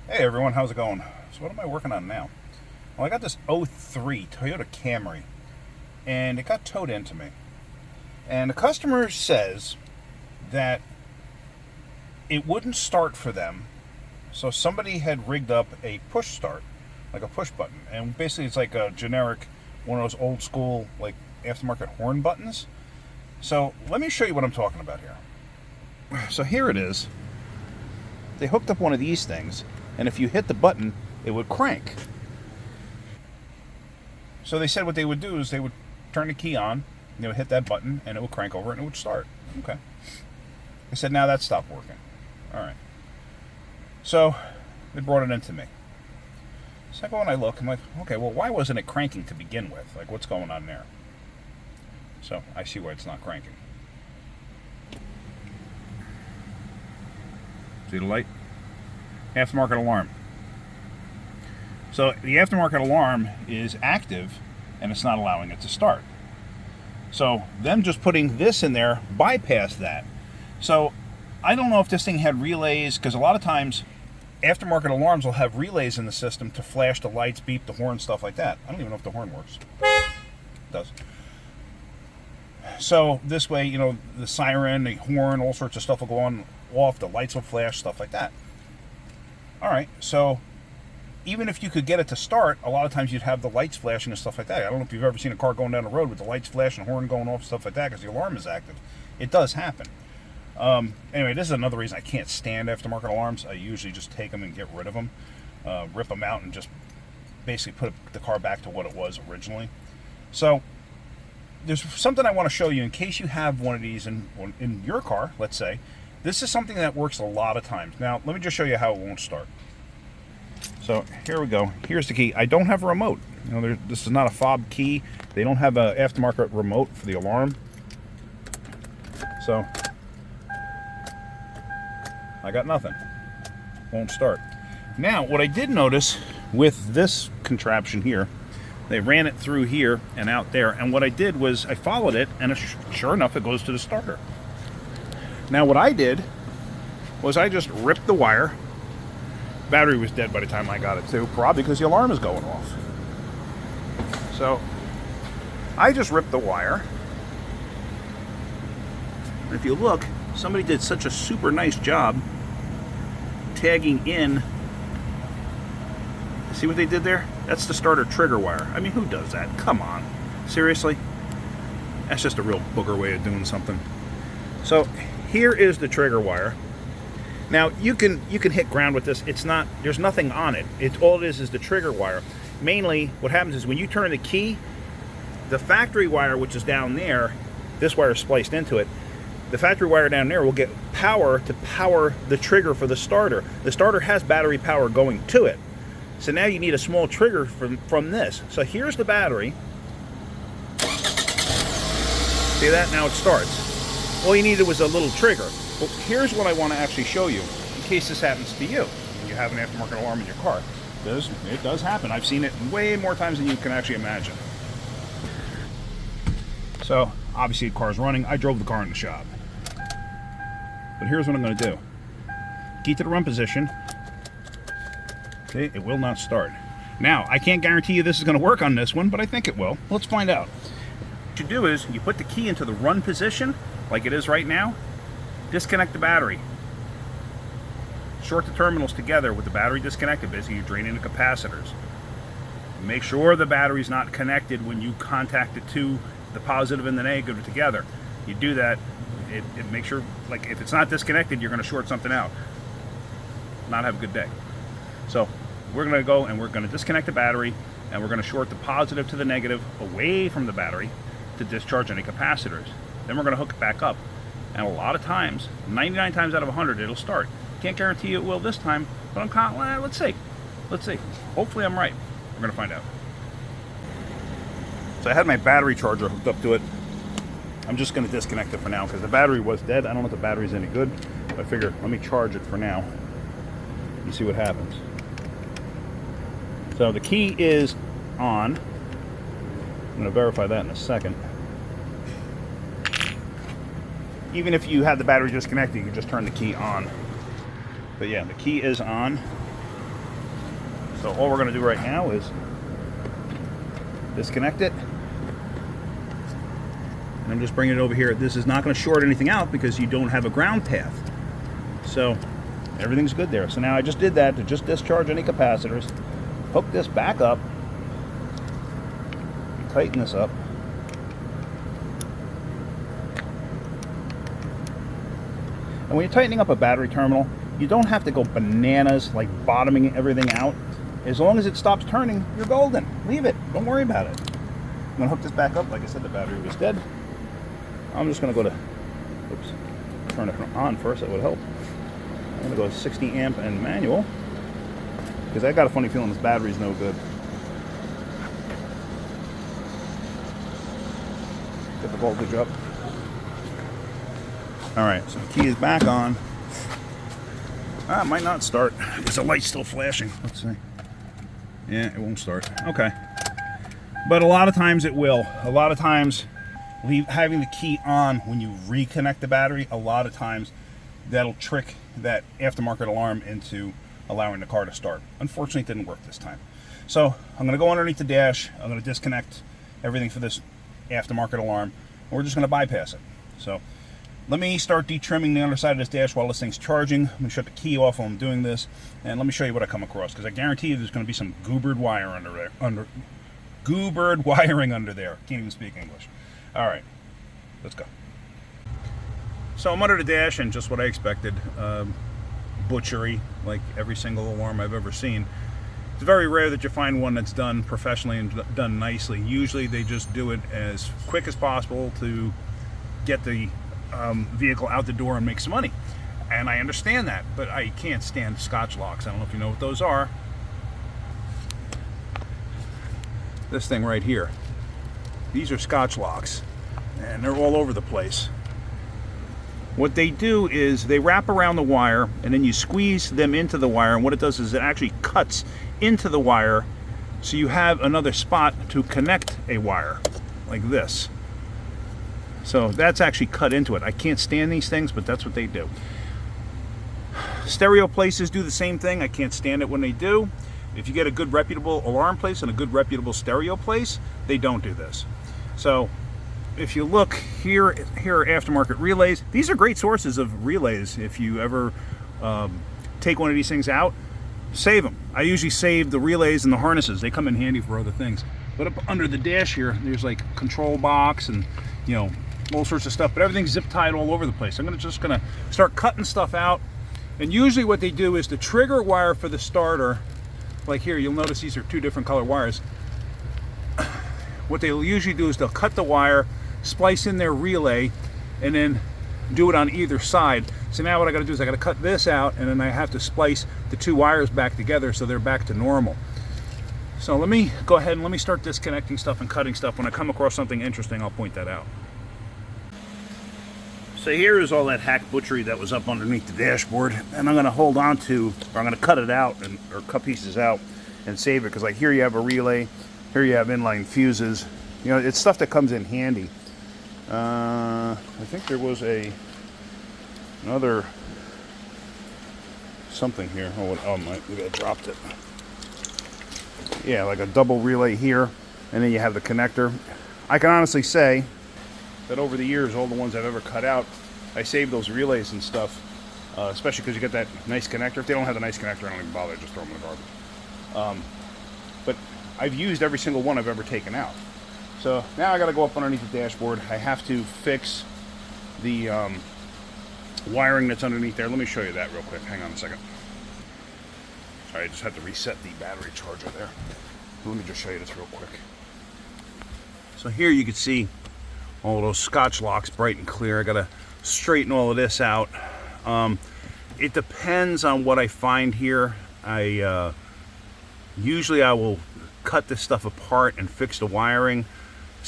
Hey everyone, how's it going? So what am I working on now? Well, I got this '03 Toyota Camry, and it got towed into me. And the customer says that it wouldn't start for them, so somebody had rigged up a push start, like a push button. And basically it's like a generic, one of those old school, like aftermarket horn buttons. So let me show you what I'm talking about here. So here it is. They hooked up one of these things, and if you hit the button, it would crank. So they said what they would do is they would turn the key on, they would hit that button, and it would crank over and it would start. Okay. I said, now that stopped working. All right. So they brought it into me. So I go and I look, I'm like, okay, well, why wasn't it cranking to begin with? Like, what's going on there? So I see why it's not cranking. See the light? Aftermarket alarm. So the aftermarket alarm is active and it's not allowing it to start. So them just putting this in there bypassed that. So I don't know if this thing had relays, because a lot of times aftermarket alarms will have relays in the system to flash the lights, beep the horn, stuff like that. I don't even know if the horn works. It does. So this way, you know, the siren, the horn, all sorts of stuff will go on, off, the lights will flash, stuff like that. All right, so even if you could get it to start, a lot of times you'd have the lights flashing and stuff like that. I don't know if you've ever seen a car going down the road with the lights flashing, horn going off, stuff like that, because the alarm is active. It does happen. Anyway, this is another reason I can't stand aftermarket alarms. I usually just take them and get rid of them, rip them out, and just basically put the car back to what it was originally. So there's something I want to show you in case you have one of these in your car, let's say. This is something that works a lot of times. Now, let me just show you how it won't start. So here we go. Here's the key. I don't have a remote. You know, this is not a fob key. They don't have an aftermarket remote for the alarm. So I got nothing. Won't start. Now, what I did notice with this contraption here, they ran it through here and out there, and what I did was I followed it, and sure enough, it goes to the starter. Now, what I did was I just ripped the wire. Battery was dead by the time I got it too, probably because the alarm is going off. So I just ripped the wire. And if you look, somebody did such a super nice job tagging in. See what they did there? That's the starter trigger wire. I mean, who does that? Come on. Seriously? That's just a real booger way of doing something. So here is the trigger wire. Now you can hit ground with this. It's not, there's nothing on it. It's all it is the trigger wire. Mainly what happens is when you turn the key, the factory wire, which is down there, this wire is spliced into it. The factory wire down there will get power to power the trigger for the starter. The starter has battery power going to it. So now you need a small trigger from this. So here's the battery. See that? Now it starts. All you needed was a little trigger. But here's what I want to actually show you, in case this happens to you. When you have an aftermarket alarm in your car. It does happen. I've seen it way more times than you can actually imagine. So, obviously the car's running. I drove the car in the shop. But here's what I'm going to do. Key to the run position. See, it will not start. Now, I can't guarantee you this is going to work on this one, but I think it will. Let's find out. What you do is, you put the key into the run position, like it is right now. Disconnect the battery. Short the terminals together with the battery disconnected. Basically, you're draining the capacitors. Make sure the battery's not connected when you contact the two, the positive and the negative together. You do that, it makes sure, like if it's not disconnected, you're going to short something out. Not have a good day. So we're going to go and we're going to disconnect the battery, and we're going to short the positive to the negative away from the battery to discharge any capacitors. Then we're going to hook it back up. And a lot of times, 99 times out of 100, it'll start. Can't guarantee you it will this time, but I'm confident. Let's see. Let's see. Hopefully I'm right. We're going to find out. So I had my battery charger hooked up to it. I'm just going to disconnect it for now because the battery was dead. I don't know if the battery's any good. I figure let me charge it for now and see what happens. So the key is on. I'm going to verify that in a second. Even if you had the battery disconnected, you can just turn the key on. But yeah, the key is on. So all we're going to do right now is disconnect it. And I'm just bringing it over here. This is not going to short anything out because you don't have a ground path. So everything's good there. So now I just did that to just discharge any capacitors. Hook this back up. Tighten this up. And when you're tightening up a battery terminal, you don't have to go bananas, like bottoming everything out. As long as it stops turning, you're golden. Leave it. Don't worry about it. I'm going to hook this back up. Like I said, the battery was dead. I'm just going to go to, oops, turn it on first. That would help. I'm going to go 60 amp and manual, because I got a funny feeling this battery's no good. Get the voltage up. Alright, so the key is back on. It might not start. Is the light still flashing? Let's see. Yeah, it won't start. Okay. But a lot of times it will. A lot of times, having the key on when you reconnect the battery, a lot of times that'll trick that aftermarket alarm into allowing the car to start. Unfortunately, it didn't work this time. So I'm going to go underneath the dash. I'm going to disconnect everything for this aftermarket alarm. And we're just going to bypass it. So let me start detrimming the underside of this dash while this thing's charging. I'm going to shut the key off while I'm doing this. And let me show you what I come across, because I guarantee you there's going to be some goobered wire under there. Goobered wiring under there. Can't even speak English. All right, let's go. So I'm under the dash, and just what I expected. Butchery, like every single alarm I've ever seen. It's very rare that you find one that's done professionally and done nicely. Usually they just do it as quick as possible to get the vehicle out the door and make some money. And I understand that, but I can't stand Scotch locks. I don't know if you know what those are. This thing right here. These are Scotch locks, and they're all over the place. What they do is they wrap around the wire, and then you squeeze them into the wire, and what it does is it actually cuts into the wire, so you have another spot to connect a wire, like this. So that's actually cut into it. I can't stand these things, but that's what they do. Stereo places do the same thing. I can't stand it when they do. If you get a good reputable alarm place and a good reputable stereo place, they don't do this. So if you look here are aftermarket relays. These are great sources of relays. If you ever take one of these things out, save them. I usually save the relays and the harnesses. They come in handy for other things. But up under the dash here, there's like control box and, you know, all sorts of stuff. But everything's zip tied all over the place. I'm just gonna start cutting stuff out. And usually what they do is the trigger wire for the starter, like here, you'll notice these are two different color wires. What they'll usually do is they'll cut the wire, splice in their relay, and then do it on either side. So now what I gotta do is I gotta cut this out, and then I have to splice the two wires back together so they're back to normal. So let me go ahead and let me start disconnecting stuff and cutting stuff. When I come across something interesting, I'll point that out. So here is all that hack butchery that was up underneath the dashboard, and I'm going to hold on to, or I'm going to cut it out, or cut pieces out and save it, because like here you have a relay, here you have inline fuses. You know, it's stuff that comes in handy. I think there was another something here. Oh, maybe I dropped it. Yeah, like a double relay here, and then you have the connector. I can honestly say that over the years, all the ones I've ever cut out, I save those relays and stuff, especially because you get that nice connector. If they don't have the nice connector, I don't even bother, just throw them in the garbage. But I've used every single one I've ever taken out. So now I got to go up underneath the dashboard. I have to fix the wiring that's underneath there. Let me show you that real quick. Hang on a second. Sorry, I just had to reset the battery charger there. Let me just show you this real quick. So here you can see all those Scotch locks bright and clear. I gotta straighten all of this out. It depends on what I find here. Usually I will cut this stuff apart and fix the wiring.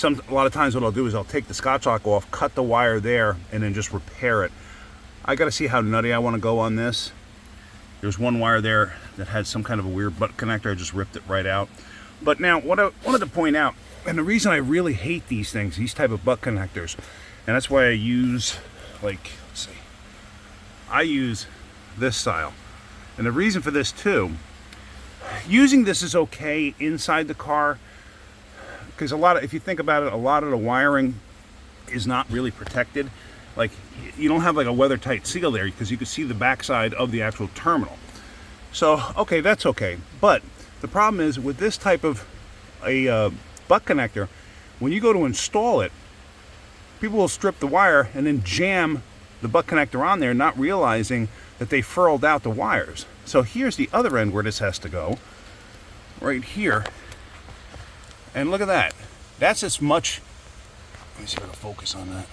A lot of times what I'll do is I'll take the Scotch lock off, cut the wire there, and then just repair it. I gotta see how nutty I want to go on this. There's one wire there that had some kind of a weird butt connector. I just ripped it right out. But now what I wanted to point out, and the reason I really hate these things, these type of butt connectors, and that's why I use, like, let's see, I use this style. And the reason for this too, Using this is okay inside the car, because if you think about it, a lot of the wiring is not really protected. Like, you don't have like a weather tight seal there, because you can see the backside of the actual terminal. So, okay, that's okay. But the problem is with this type of a butt connector, when you go to install it, people will strip the wire and then jam the butt connector on there, not realizing that they furled out the wires. So here's the other end where this has to go, right here. And look at that. That's as much, let me see if I can focus on that.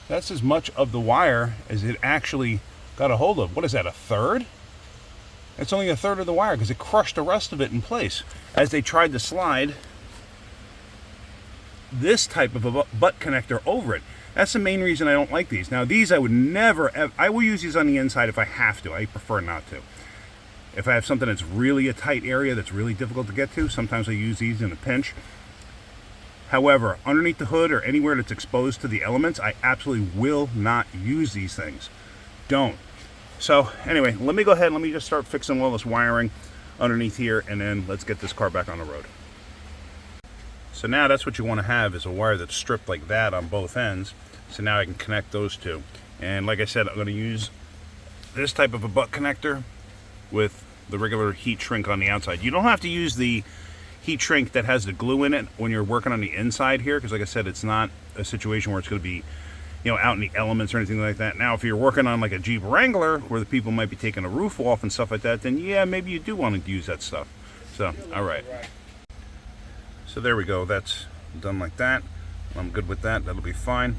That's as much of the wire as it actually got a hold of. What is that, a third? It's only a third of the wire, because it crushed the rest of it in place as they tried to slide this type of a butt connector over it. That's the main reason I don't like these. Now, these I would never, I will use these on the inside if I have to. I prefer not to. If I have something that's really a tight area that's really difficult to get to, sometimes I use these in a pinch. However, underneath the hood or anywhere that's exposed to the elements, I absolutely will not use these things. Don't. So anyway, let me go ahead and let me just start fixing all this wiring underneath here, and then let's get this car back on the road. So now that's what you want to have, is a wire that's stripped like that on both ends. So now I can connect those two. And like I said, I'm going to use this type of a butt connector with the regular heat shrink on the outside. You don't have to use the heat shrink that has the glue in it when you're working on the inside here, because like I said, it's not a situation where it's going to be, you know, out in the elements or anything like that. Now, if you're working on like a Jeep Wrangler where the people might be taking a roof off and stuff like that, then yeah, maybe you do want to use that stuff. So, all right. So there we go. That's done like that. I'm good with that. That'll be fine.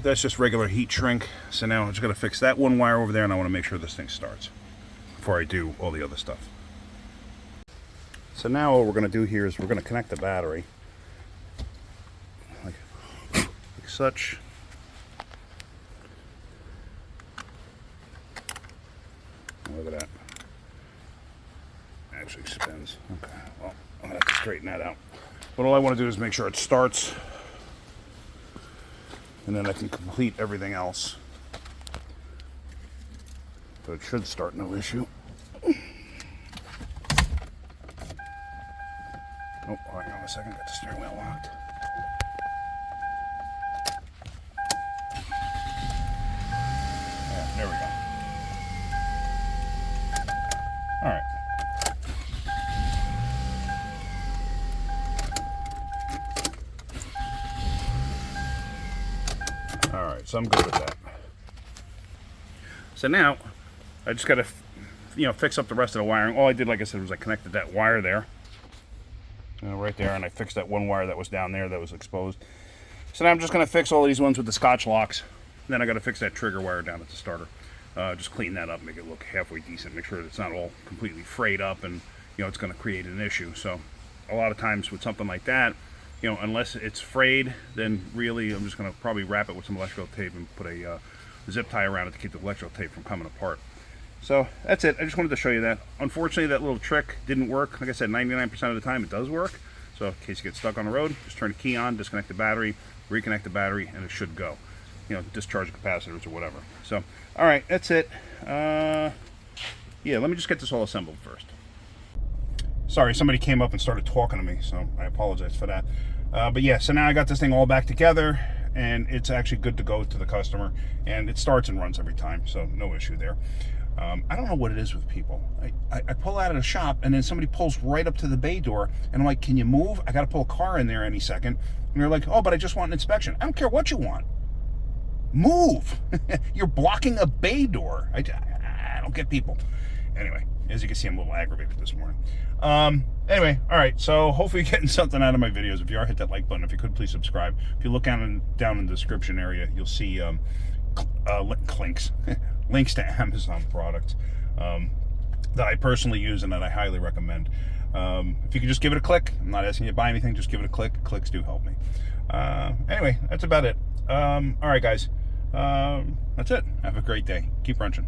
That's just regular heat shrink. So now I'm just going to fix that one wire over there, and I want to make sure this thing starts before I do all the other stuff. So now what we're going to do here is we're going to connect the battery like such. Look at that. Actually spins. Okay, well, I'm going to have to straighten that out. But all I want to do is make sure it starts, and then I can complete everything else. So it should start, no issue. Oh, hang on a second, got the steering wheel locked. Yeah, there we go. All right. All right, so I'm good with that. So now, I just got to, fix up the rest of the wiring. All I did, like I said, was I connected that wire there. Right there, and I fixed that one wire that was down there that was exposed. So now I'm just going to fix all these ones with the Scotch locks. Then I got to fix that trigger wire down at the starter. Just clean that up, make it look halfway decent, make sure that it's not all completely frayed up, and it's going to create an issue. So a lot of times with something like that, unless it's frayed, then really I'm just going to probably wrap it with some electrical tape and put a zip tie around it to keep the electrical tape from coming apart. So that's it. I just wanted to show you that. Unfortunately, that little trick didn't work. Like I said, 99% of the time it does work. So in case you get stuck on the road, just turn the key on, disconnect the battery, reconnect the battery, and it should go. Discharge capacitors or whatever. So, all right, that's it. Yeah, let me just get this all assembled first. Sorry, somebody came up and started talking to me, so I apologize for that. But yeah, so now I got this thing all back together, and it's actually good to go to the customer, and it starts and runs every time, so no issue there. I don't know what it is with people. I pull out of the shop, and then somebody pulls right up to the bay door, and I'm like, can you move? I got to pull a car in there any second. And they're like, oh, but I just want an inspection. I don't care what you want. Move. You're blocking a bay door. I don't get people. Anyway, as you can see, I'm a little aggravated this morning. Anyway, all right, so hopefully you're getting something out of my videos. If you are, hit that like button. If you could, please subscribe. If you look down in the description area, you'll see links to Amazon products that I personally use and that I highly recommend. If you could just give it a click. I'm not asking you to buy anything, just give it a click. Clicks do help me. Anyway, that's about it. All right, guys. That's it. Have a great day. Keep wrenching.